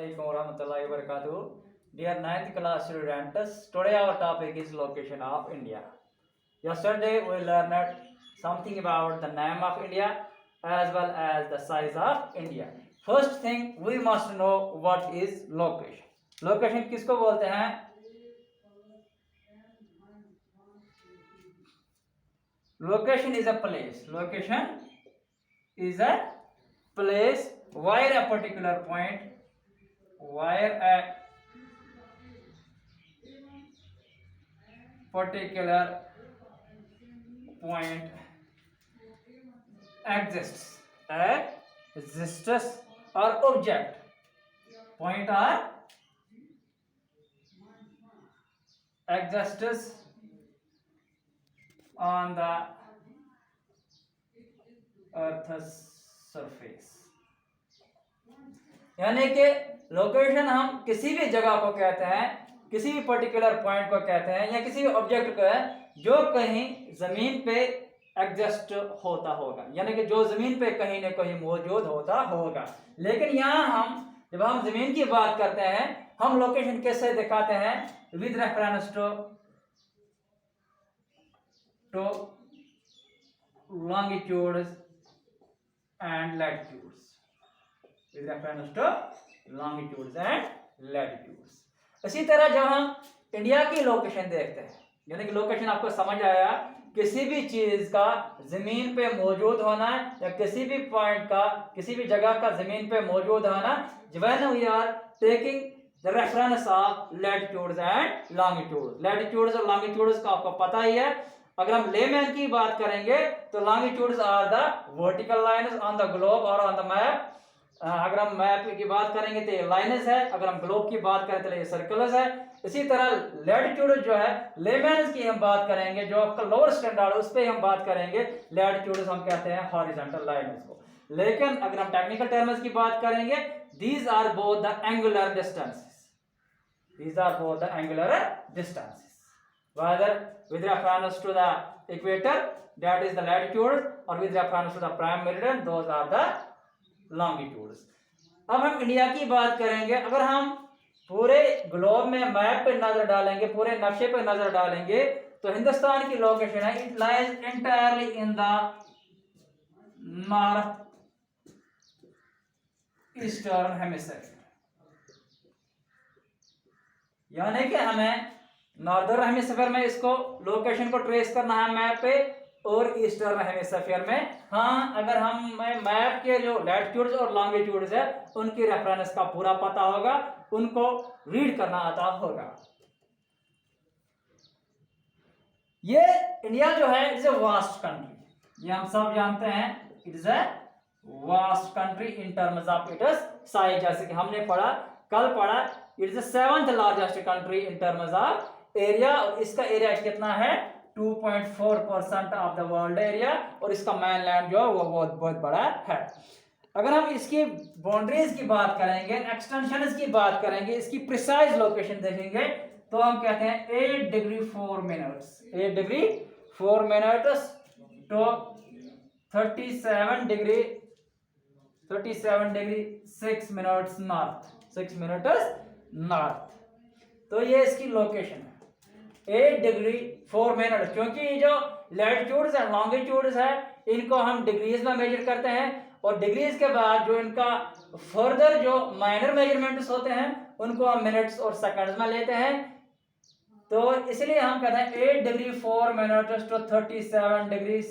Assalamualaikum warahmatullahi wabarakatuh. Dear 9th class students, today our topic is location of India. Yesterday we learned something about the name of India as well as the size of India. First thing we must know what is location. Location किसको बोलते हैं? Location is a place. Location is a place where a particular point, where a particular point exists or object. Point or exists on the earth's surface. यानी कि location हम किसी भी जगह को कहते हैं, किसी भी पर्टिकुलर पॉइंट को कहते हैं या किसी भी ऑब्जेक्ट को है जो कहीं जमीन पे एग्जिस्ट होता होगा, यानी कि जो जमीन पे कहीं न कहीं मौजूद होता होगा। लेकिन यहाँ हम जब हम जमीन की बात करते हैं, हम लोकेशन कैसे दिखाते हैं? With reference to longitudes and latitudes. With reference to longitudes and latitudes. इसी तरह जब हम इंडिया की लोकेशन देखते हैं, यानी कि लोकेशन आपको समझ आया, किसी भी चीज का जमीन पे मौजूद होना या किसी भी पॉइंट का, किसी भी जगह का जमीन पे मौजूद होना, when we are taking the reference of latitudes and longitudes. latitudes और longitudes का आपको पता ही है। अगर हम लेमैन की बात करेंगे तो longitudes are the vertical lines on the globe और ऑन द मैप। अगर हम मैप की बात करेंगे तो ये लाइन्स है, अगर हम ग्लोब की बात करें तो ये सर्कल्स है। इसी तरह लैटिट्यूड जो है, लेमैन की हम बात करेंगे, जो आपका लोअर स्टैंडर्ड उस पर हम बात करेंगे, लैटिट्यूड हम कहते हैं हॉरिजॉन्टल लाइन्स को। लेकिन अगर हम टेक्निकल टर्म्स की बात करेंगे, these are both the angular distances, these are both the angular distances, whether with reference to the equator, that is the latitude, or with reference to the prime meridian, those are the longitudes. अब हम India की बात करेंगे। अगर हम पूरे globe में map पे नजर डालेंगे, पूरे नक्शे पे नजर डालेंगे, तो हिंदुस्तान की लोकेशन है, it lies entirely in the north eastern hemisphere, यानी कि हमें नॉर्दर्न हेमिस्फीयर में इसको लोकेशन को ट्रेस करना है मैप पे, और ईस्टर्न हेमिस्फीयर में हाँ, अगर हम मैप के जो लैटिट्यूड्स और लॉन्गिट्यूड्स है उनकी रेफरेंस का पूरा पता होगा, उनको रीड करना आता होगा। ये इंडिया जो है इट्स ए वास्ट कंट्री, ये हम सब जानते हैं, it is a vast country in terms of its size. जैसे कि हमने पढ़ा, कल पढ़ा, it is the 7th largest country in terms of area, और इसका एरिया कितना है? 2.4% ऑफ द वर्ल्ड एरिया, और इसका मेनलैंड जो है वो बहुत बड़ा है। अगर हम इसकी बाउंड्रीज की बात करेंगे, एक्सटेंशंस की बात करेंगे, इसकी प्रिसाइज लोकेशन देखेंगे, तो हम कहते हैं 8 डिग्री 4 मिनट्स, 8 डिग्री 4 मिनट्स तो 37 degree 6 minutes north, 6 minutes north. तो ये इसकी लोकेशन है 8 डिग्री 4 मिनट, क्योंकि जो लैटिट्यूड्स एंड लॉन्गिट्यूड्स है इनको हम डिग्रीज में मेजर करते हैं, और डिग्रीज के बाद जो इनका फर्दर जो माइनर मेजरमेंट्स होते हैं उनको हम मिनट्स और सेकंड्स में लेते हैं। तो इसलिए हम कहते हैं 8 degree 4 minutes to 37 degree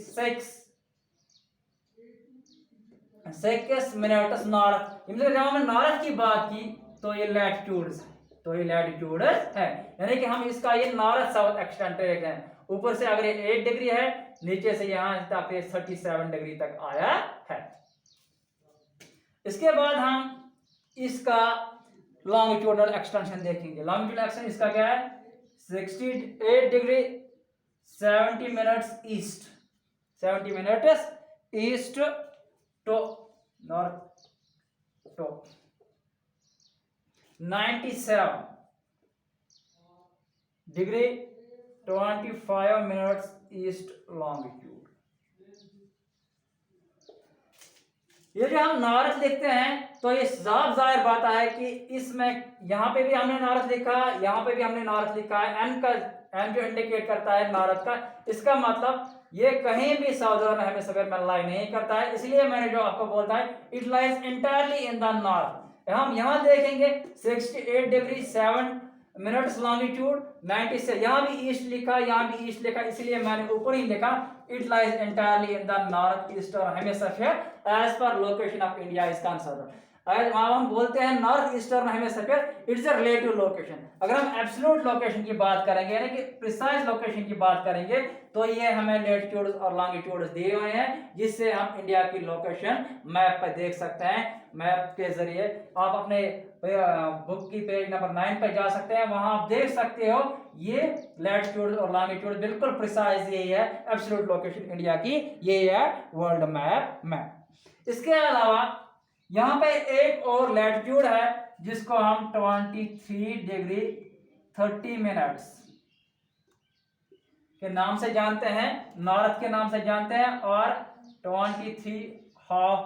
6 minutes north. जब हमने नॉर्थ की बात की तो ये लैटिट्यूड्स है, तो ये लैटिट्यूड्स है, यानी कि हम इसका ये नॉर्थ साउथ एक्सटेंटेड है। ऊपर से अगर ये 8 डिग्री है, नीचे से यहां तक 37 डिग्री तक आया है। इसके बाद हम इसका लॉन्गिट्यूडनल एक्सटेंशन देखेंगे। लॉन्गिट्यूडनल एक्सटेंशन इसका क्या है? 68 degree 70 minutes east, 70 minutes east to north to 97 degree 25 minutes east longitude. ये जो हम नॉर्थ लिखते हैं तो ये साफ जाहिर बात है कि इसमें यहाँ पे भी हमने नॉर्थ लिखा, यहाँ पे भी हमने नॉर्थ लिखा है। एन जो इंडिकेट करता है नॉर्थ का, इसका मतलब ये कहीं भी साउदर्न हेमिस्फीयर में लाई नहीं करता है। इसलिए मैंने जो आपको बोलता है it lies entirely in the north. हम यहाँ देखेंगे 68 डिग्री 7 मिनट्स लॉन्गिट्यूड 90 से, यहाँ भी ईस्ट लिखा, यहाँ भी ईस्ट लिखा, इसलिए मैंने ऊपर ही लिखा it lies entirely in the north eastern hemisphere as per location of India is concern. अगर हम बोलते हैं north eastern hemisphere, it's a relative location. अगर हम एब्सोल्यूट लोकेशन की बात करेंगे, यानी कि प्रिसाइज लोकेशन की बात करेंगे, तो ये हमें लेटिट्यूड्स और लॉन्गिट्यूड्स दिए हुए हैं, जिससे हम इंडिया की लोकेशन मैप पर देख सकते हैं। मैप के जरिए आप अपने बुक की पेज नंबर 9 पर जा सकते हैं, वहां आप देख सकते हो ये लैटिट्यूड और लॉन्गिट्यूड बिल्कुल प्रिसाइज यही है, एब्सोल्यूट लोकेशन इंडिया की ये है वर्ल्ड मैप। इसके अलावा यहाँ पे एक और लैटिट्यूड है जिसको हम 23 डिग्री 30 मिनट्स के नाम से जानते हैं, नॉर्थ के नाम से जानते हैं, और 23.5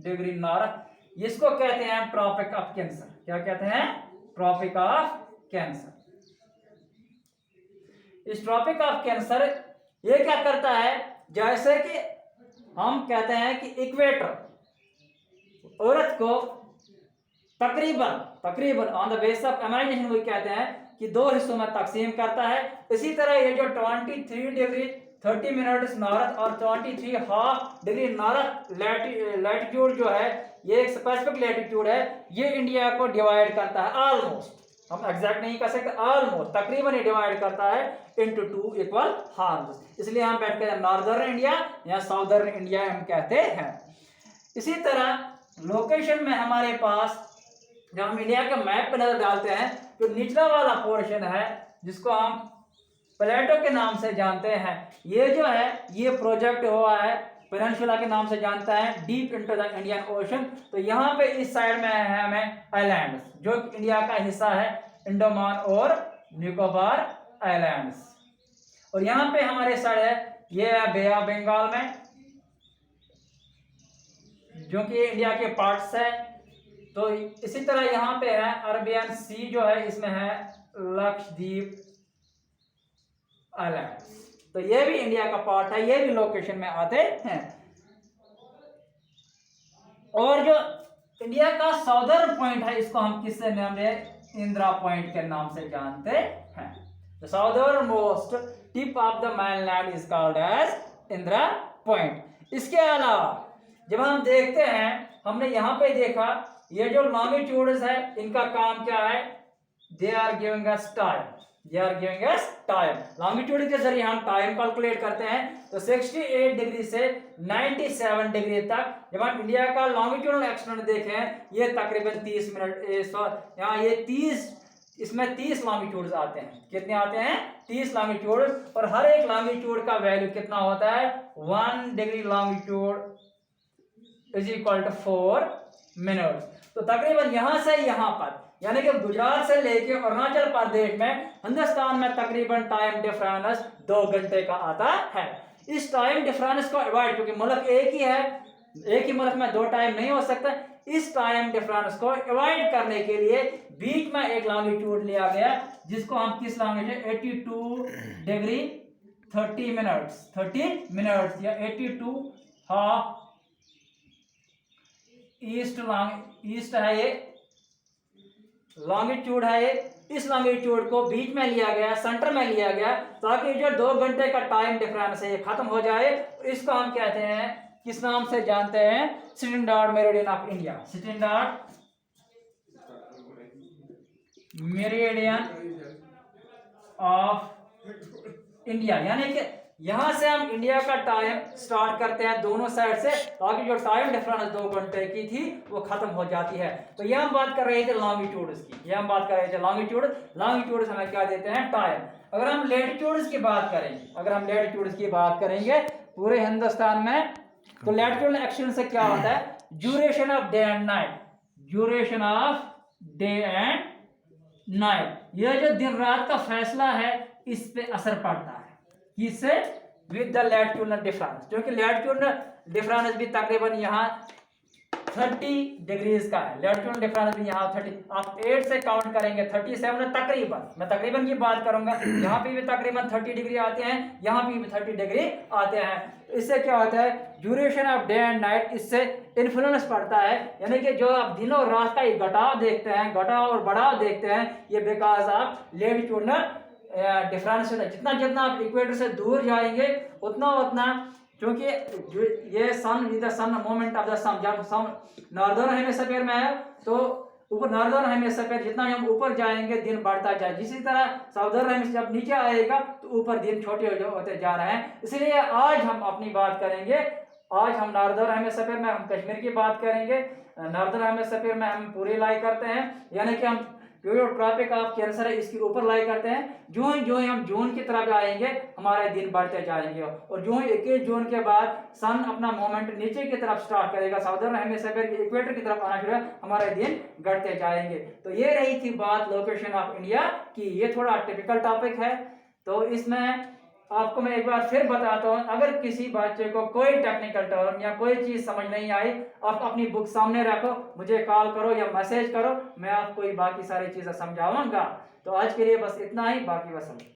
डिग्री नॉर्थ, इसको कहते हैं ट्रॉपिक ऑफ कैंसर। क्या कहते हैं? Tropic of cancer. इस ट्रॉपिक ऑफ कैंसर ये क्या करता है, जैसे कि हम कहते हैं कि इक्वेटर अर्थ को तकरीबन on the base of imagination वो कहते हैं कि 2 हिस्सों में तकसीम करता है। इसी तरह ये जो 23 डिग्री 30 मिनट्स नॉर्थ और 23.5 डिग्री नॉर्थ लैटिट्यूड जो है, ये एक स्पेसिफिक लैटिट्यूड है, ये इंडिया को डिवाइड करता है ऑलमोस्ट, हम एग्जैक्ट नहीं कर सकते, ऑलमोस्ट तकरीबन ये डिवाइड करता है इनटू 2 इक्वल हार्म्स। इसलिए हम बैठते हैं नॉर्दर्न इंडिया या साउदर्न इंडिया हम कहते हैं। इसी तरह लोकेशन में हमारे पास जब हम इंडिया के मैप पर नजर डालते हैं, जो निचला वाला पोर्शन है जिसको हम प्लेटो के नाम से जानते हैं, ये जो है ये प्रोजेक्ट हुआ है पेनिनसुला के नाम से जानता है deep into the Indian ocean. तो यहाँ पे इस साइड में है हमें आइलैंड्स, जो इंडिया का हिस्सा है, अंडमान और निकोबार आइलैंड्स। और यहाँ पे हमारे साइड है ये है बे ऑफ बंगाल में, जो कि इंडिया के पार्ट्स है। तो इसी तरह यहाँ पे है अरबियन सी जो है, इसमें है लक्षद्वीप आइलैंड्स। तो ये भी इंडिया का पार्ट है, ये भी लोकेशन में आते हैं। और जो इंडिया का साउदर्न पॉइंट है, इसको हम किससे नाम ले, इंदिरा पॉइंट के नाम से जानते हैं। The southern most tip of the mainland is called as Indira Point. इसके अलावा जब हम देखते हैं, हमने यहाँ पे देखा ये जो लॉन्गिट्यूड्स है, इनका काम क्या है, they are giving us time, they are giving us time. Longitude के जरिए हम टाइम कैलकुलेट करते हैं। तो 68 डिग्री से 97 डिग्री तक जब हम इंडिया का लॉन्गिट्यूडल एक्सटेंट देखें, ये तकरीबन 30 मिनट, यहाँ ये 30, इसमें 30 लॉन्गिट्यूड्स आते हैं। कितने आते हैं? 30 लॉन्गिट्यूड। और हर एक लॉन्गिट्यूड का वैल्यू कितना होता है, 1 degree longitude is equal to 4 minutes. तो तकरीबन यहां से यहां पर, यानी कि गुजरात से लेके अरुणाचल प्रदेश में, हिंदुस्तान में तकरीबन टाइम डिफरेंस 2 घंटे का आता है। इस टाइम डिफरेंस को अवॉइड, क्योंकि मुल्क एक ही है, एक ही मुल्क में 2 टाइम नहीं हो सकता, इस टाइम डिफरेंस को अवॉइड करने के लिए बीच में एक लॉन्गिट्यूड लिया गया, जिसको हम किस लॉन्गिट्यूड, 82 डिग्री 30 मिनट्स या 82.5 ईस्ट है, ये लॉन्गिट्यूड है। ये इस लॉन्गिट्यूड को बीच में लिया गया, सेंटर में लिया गया, ताकि जो 2 घंटे का टाइम डिफरेंस है ये खत्म हो जाए। इसको हम कहते हैं, किस नाम से जानते हैं, standard meridian of India, standard meridian of India. यानी कि यहां से हम इंडिया का टाइम स्टार्ट करते हैं दोनों साइड से, ताकि जो टाइम डिफरेंस 2 घंटे की थी वो खत्म हो जाती है। तो ये हम बात कर रहे थे लॉन्गिट्यूड्स की, ये हम बात कर रहे थे लॉन्गिट्यूड्स हमें क्या देते हैं, टाइम। अगर हम लैटिट्यूड्स की बात करेंगे, अगर हम लैटिट्यूड्स की बात करेंगे पूरे हिंदुस्तान में, तो लैटिट्यूड एक्शन से क्या होता है, duration of day and night, duration of day and night, यह जो दिन रात का फैसला है इस पे असर पड़ता है, किससे, विद द लैटिट्यूडनल डिफरेंस। क्योंकि लैटिट्यूडनल डिफरेंस भी तकरीबन यहाँ 30 डिग्रीज का है। लैटिट्यूड डिफरेंस भी यहाँ 30, आप 8 से काउंट करेंगे 37 तकरीबन, मैं तकरीबन की बात करूंगा, यहाँ पे भी तकरीबन 30 डिग्री आते हैं, यहाँ पे भी 30 डिग्री आते हैं। तो इससे क्या होता है, duration of day and night इससे इन्फ्लुएंस पड़ता है, यानी कि जो आप दिनों और रात का घटाव देखते हैं, घटाव और बढ़ाव देखते हैं, ये बिकॉज ऑफ लैटिट्यूडनल डिफरेंस होता है। जितना जितना आप इक्वेटर से दूर जाएंगे उतना उतना, क्योंकि ये sun with the sun moment of the sun, जब सन नॉर्दर्न हेमिस्फीयर में है तो ऊपर नॉर्दर्न हेमिस्फीयर जितना हम ऊपर जाएंगे दिन बढ़ता जाए, जिसी तरह साउदर्न हेमिस्फीयर जब नीचे आएगा तो ऊपर दिन छोटे होते जा रहे हैं। इसलिए आज हम अपनी बात करेंगे, आज हम नॉर्दर्न हेमिस्फीयर में हम कश्मीर की बात करेंगे। नॉर्दर्न हेमिस्फीयर में हम पूरी लाई करते हैं, यानी कि हम ट्रॉपिक ऑफ कैंसर है इसके ऊपर लाई करते हैं। जो ही हम जून की तरफ आएंगे हमारे दिन बढ़ते जाएंगे, और जो ही 21 जून के बाद सन अपना मोमेंट नीचे की तरफ स्टार्ट करेगा, साउदर्न हेमिस्फीयर के इक्वेटर की तरफ आना शुरू, हमारे दिन घटते जाएंगे। तो ये रही थी बात लोकेशन ऑफ इंडिया की। ये थोड़ा टिपिकल टॉपिक है, तो इसमें आपको मैं एक बार फिर बताता हूँ, अगर किसी बच्चे को कोई टेक्निकल टर्म या कोई चीज समझ नहीं आई, आप अपनी बुक सामने रखो, मुझे कॉल करो या मैसेज करो, मैं आपको ये बाकी सारी चीजें समझाऊंगा। तो आज के लिए बस इतना ही, बाकी बस